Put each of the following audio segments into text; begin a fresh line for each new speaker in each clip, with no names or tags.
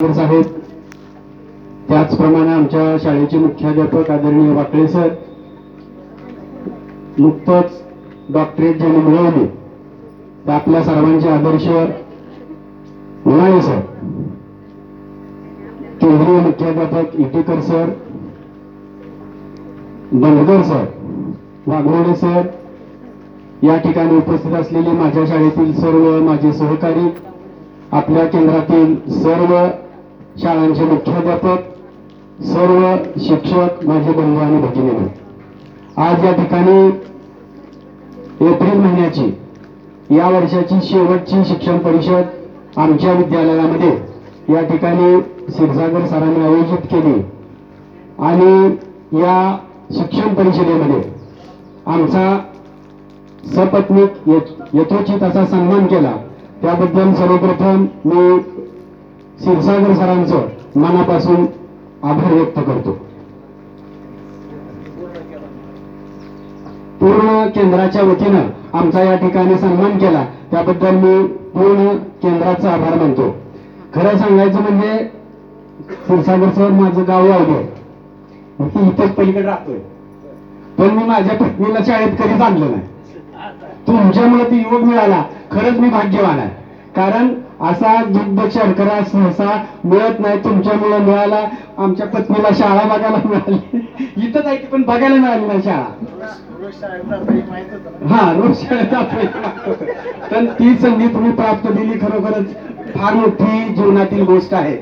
साहेब, त्याचप्रमाणे आमच्या शाळेचे मुख्याध्यापक आदरणीय वाकळे सर, नुकतंच डॉक्टरेट ज्यांनी मिळवली ते आपल्या सर्वांचे आदर्श उन्हाळे सर, केंद्रीय मुख्याध्यापक Itekar sir, Bangar sir, Waghmode sir, या ठिकाणी उपस्थित असलेले माझ्या शाळेतील सर्व माझे सहकारी, आपल्या केंद्रातील सर्व शाळांचे मुख्याध्यापक, सर्व शिक्षक, माझे बंधू आणि भगिनी, आज या ठिकाणी एप्रिल महिन्याची या वर्षाची शेवटची शिक्षण परिषद आमच्या विद्यालयामध्ये या ठिकाणी क्षीरसागर सरांनी आयोजित केली आणि या शिक्षण परिषदेमध्ये आमचा सपत्नीक यथोचित असा सन्मान केला। त्याबद्दल सर्वप्रथम मी क्षीरसागर सरांचं मनापासून आभार व्यक्त करतो। पूर्ण केंद्राच्या वतीनं आमचा या ठिकाणी सन्मान केला त्याबद्दल मी पूर्ण केंद्राचा आभार मानतो। खरं सांगायचं म्हणजे क्षीरसागर सर, माझं गाव यावले, मी इथंच पलीकडे राहतोय, पण मी माझ्या पत्नीला शाळेत कधीच आणलं नाही। तुमच्यामुळे ती योग मिळाला, खरंच मी भाग्यवान आहे, कारण असा दुग्ध शर्करा सहसा मिळत नाही, तुमच्यामुळे मिळाला। आमच्या पत्नीला शाळा बघायला मिळाली, इथंच आहे पण बघायला मिळाली नाही शाळा। हा, रोज शाळेत पण ती संधी तुम्ही प्राप्त दिली, खरोखरच फार मोठी जीवनातील गोष्ट आहे।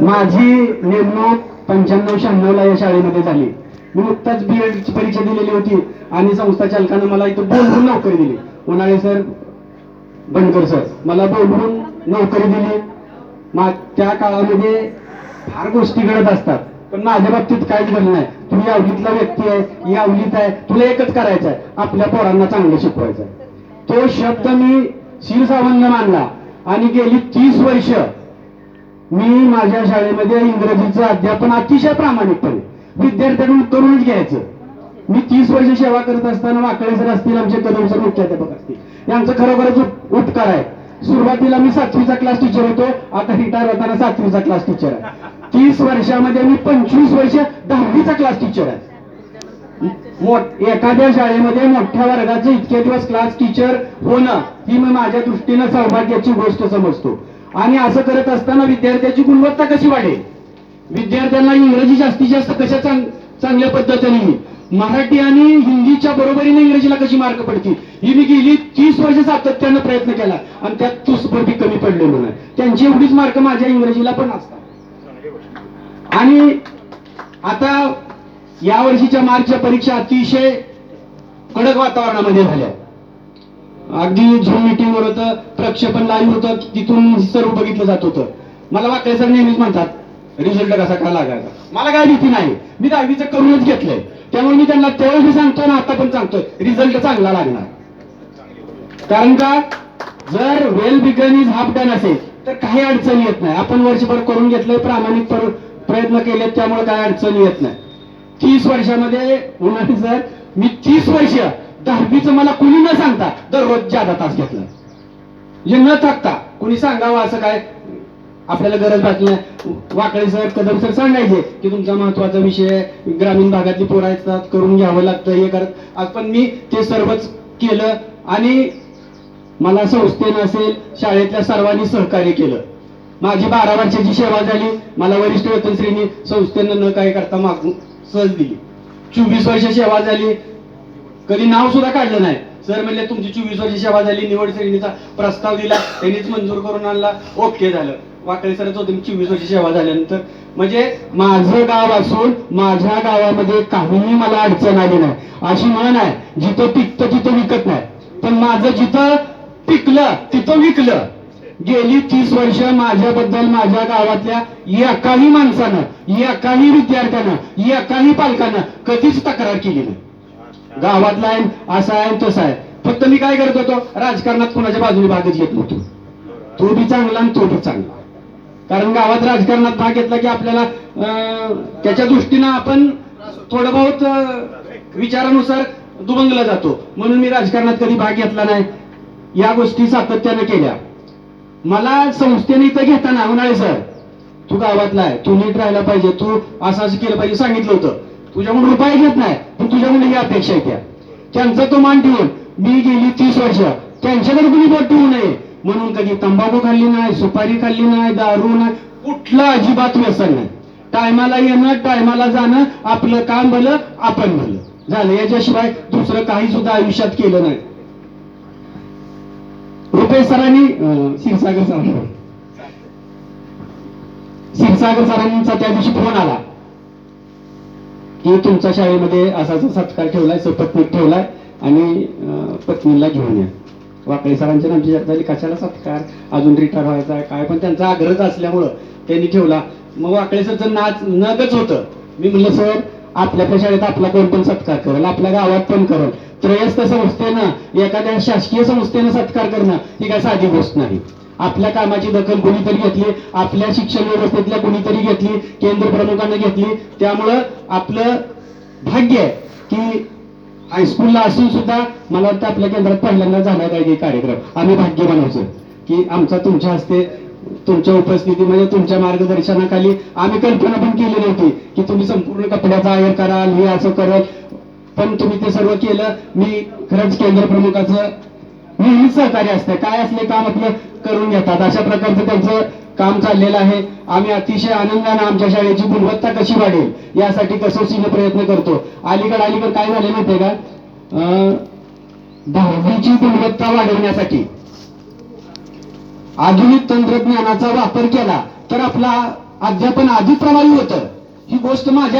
माझी नेमणूक 95-96 ला या शाळेमध्ये झाली। मी नुकताच BEd ची परीक्षा दिलेली होती आणि संस्था चालकानं मला इथं बोलवून नोकरी दिली। उन्हाळे सर, बनकर सर मला बोलवून नोकरी दिली। त्या काळामध्ये फार गोष्टी घडत असतात, पण माझ्या बाबतीत काहीच घडलं नाही। तुम्ही आवलीतला व्यक्ती आहे, ही आवलीत आहे, तुला एकच करायचं आहे, आपल्या पोरांना चांगलं शिकवायचं आहे। तो शब्द मी शिरसावंत मानला आणि गेली 30 वर्ष मी माझ्या शाळेमध्ये इंग्रजीचं अध्यापन अतिशय प्रामाणिकपणे विद्यार्थ्यांकडून करूनच घ्यायचं। मी 30 वर्ष सेवा करत असताना वाकळे सर असतील, आमचे कदम सर मुख्याध्यापक असतील, यांचं खरोखरच उपकार आहे। सुरुवातीला मी 7वीचा क्लास टीचर होतो, आता रिटायर होताना 7वीचा क्लास टीचर आहे। 30 वर्षामध्ये मी 25 वर्ष 10वीचा क्लास टीचर आहे। एखाद्या शाळेमध्ये मोठ्या वर्गाचे इतके दिवस क्लास टीचर होणं ही मी माझ्या दृष्टीनं सौभाग्याची गोष्ट समजतो। आणि असं करत असताना विद्यार्थ्याची गुणवत्ता कशी वाढेल, विद्यार्थ्यांना इंग्रजी जास्तीत जास्त कशा चांगल्या पद्धतीने, मराठी आणि हिंदीच्या बरोबरीने इंग्रजीला कशी मार्क पडतील, ही मी गेली 30 वर्ष सातत्यानं प्रयत्न केला आणि त्यात तुसपटी कमी पडलेलो नाही। त्यांची एवढीच मार्क माझ्या इंग्रजीला पण असतात। आणि आता या वर्षीच्या मार्चच्या परीक्षा अतिशय कडक वातावरणामध्ये झाल्या। अगदी झूम मीटिंग वर होतं, प्रक्षेपण लाईव्ह होतं, तिथून सर्व बघितलं जात होतं। मला वाकळे सर नेहमीच म्हणतात, रिझल्ट कसा काय लागायचा, मला काय भीती नाही, मी 10वीचं करूनच घेतलंय। त्यामुळे मी त्यांना तेव्हा मी सांगतोय ना आता पण सांगतोय, रिझल्ट चांगला लागणार। कारण का, जर well begun is half done असेल तर काही अडचण येत नाही। आपण वर्षभर करून घेतलंय, प्रामाणिक प्रयत्न केले, त्यामुळे काय अडचण येत नाही। 30 वर्षामध्ये उन्हाळी सर, मी 30 वर्ष 10वीचं मला कुणी न सांगता दररोज जादा तास घेतला, म्हणजे न थकता। कुणी सांगावं असं काय आपल्याला गरज वाटली नाही। वाकळे सर, कदम सर सांगायचे की तुमचा महत्वाचा विषय ग्रामीण भागातली पोरं असतात, करून घ्यावं लागतं, हे करत आज पण मी ते सर्वच केलं आणि मला संस्थेनं असेल, शाळेतल्या सर्वांनी सहकार्य केलं। माझी 12 वर्षाची सेवा झाली, मला वरिष्ठ वेतन श्रेणी संस्थेनं न काय करता मागून सहज दिली। 24 वर्ष सेवा झाली, कधी नाव सुद्धा काढलं नाही। सर म्हणले तुमची 24 वर्ष सेवा झाली, निवड श्रेणीचा प्रस्ताव दिला, त्यांनीच मंजूर करून आणला, ओके झालं। वाकळे सरच होते 24 वर्ष सेवा झाल्यानंतर। म्हणजे माझं गाव असून माझ्या गावामध्ये काहीही मला अडचण आली नाही। अशी म्हण आहे, जिथं पिकतं तिथं विकत नाही, पण माझं जिथं पिकलं तिथं विकलं। गेली 30 वर्ष माझ्याबद्दल माझ्या गावातल्या एकाही माणसानं, एकाही विद्यार्थ्यानं, एकाही पालकानं कधीच तक्रार केली नाही। गावातला आहे, असा आहे, तसा आहे। फक्त मी काय करत होतो, राजकारणात कोणाच्या बाजूने भागच घेत नव्हतो। तो बी चांगला आणि तो बी चांगला, कारण गावात राजकारणात भाग घेतला की आपल्याला त्याच्या दृष्टीनं आपण थोडं बहुत विचारानुसार दुभंगला जातो। म्हणून मी राजकारणात कधी भाग घेतला नाही, या गोष्टी सातत्याने केल्या। मला संस्थेने इथं घेताना म्हणाले सर तू गावातला आहे, तू नीट राहायला पाहिजे, तू असं केलं पाहिजे सांगितलं होतं. तुझ्याकडून रुपये घेत नाही, पण तुझ्याकडून ही अपेक्षा आहे. त्यांचा तो मान ठेवून मी गेली 30 वर्ष त्यांच्याकडे कुणी बोट ठेवू नये म्हणून कधी तंबाखू खाल्ली नाही, सुपारी खाल्ली नाही, दारू नाही, कुठलं अजिबात व्यसन नाही. टायमाला येणं, टायमाला जाणं, आपलं काम भलं आपण भलं झालं, याच्याशिवाय दुसरं काही सुद्धा आयुष्यात केलं नाही. रुपेश सरांनी क्षीरसागर सरांचा त्या दिवशी फोन आला की तुमच्या शाळेमध्ये असाचा सत्कार ठेवलाय, सपत्नीक ठेवलाय आणि पत्नीला घेऊन या. वाकळे सरांच्या नामची चर्चा झाली, कशाला सत्कार, अजून रिटायर व्हायचा आहे काय, पण त्यांचा आग्रह असल्यामुळं त्यांनी ठेवला. मग वाकळे सरचं नगच होतं. मी म्हणलं सर आपल्या शाळेत आपला कोण पण सत्कार करेल, आपल्या गावात पण करेल, त्रयस्थ संस्थेनं एखाद्या शासकीय संस्थेनं सत्कार करणं ही काय साधी गोष्ट नाही. आपल्या कामाची दखल कोणीतरी घेतली, आपल्या शिक्षण व्यवस्थेतल्या कोणीतरी घेतली, केंद्र प्रमुखांनी घेतली. त्यामुळं आपलं भाग्य आहे की हायस्कूलला असून सुद्धा मला वाटतं आपल्या केंद्रात पहिल्यांदा झाला काही कार्यक्रम. आम्ही भाग्य बनायचो की आमचा तुमच्या हस्ते, तुमच्या उपस्थितीमध्ये, तुमच्या मार्गदर्शनाखाली आम्ही कल्पना पण केली नव्हती की तुम्ही संपूर्ण कपड्याचा आयर कराल, हे असं कराल, पण तुम्ही ते सर्व केलं. मी खरंच केंद्र प्रमुखाचं नेहमीच सहकार्य असतं, काय असले काम आपलं करून घेतात, अशा प्रकारचं त्यांचं काम चाललेलं आहे. आम्ही अतिशय आनंदाने आमच्या शाळेची गुणवत्ता कशी वाढेल यासाठी कसोशीने प्रयत्न करतो. अलीकडे काय झाले माहितीये का, 10वीची गुणवत्ता वाढवण्यासाठी आधुनिक तंत्रज्ञानाचा वापर केला तर आपला अध्यापन अधिक प्रभावी होतं. ही गोष्ट माझ्या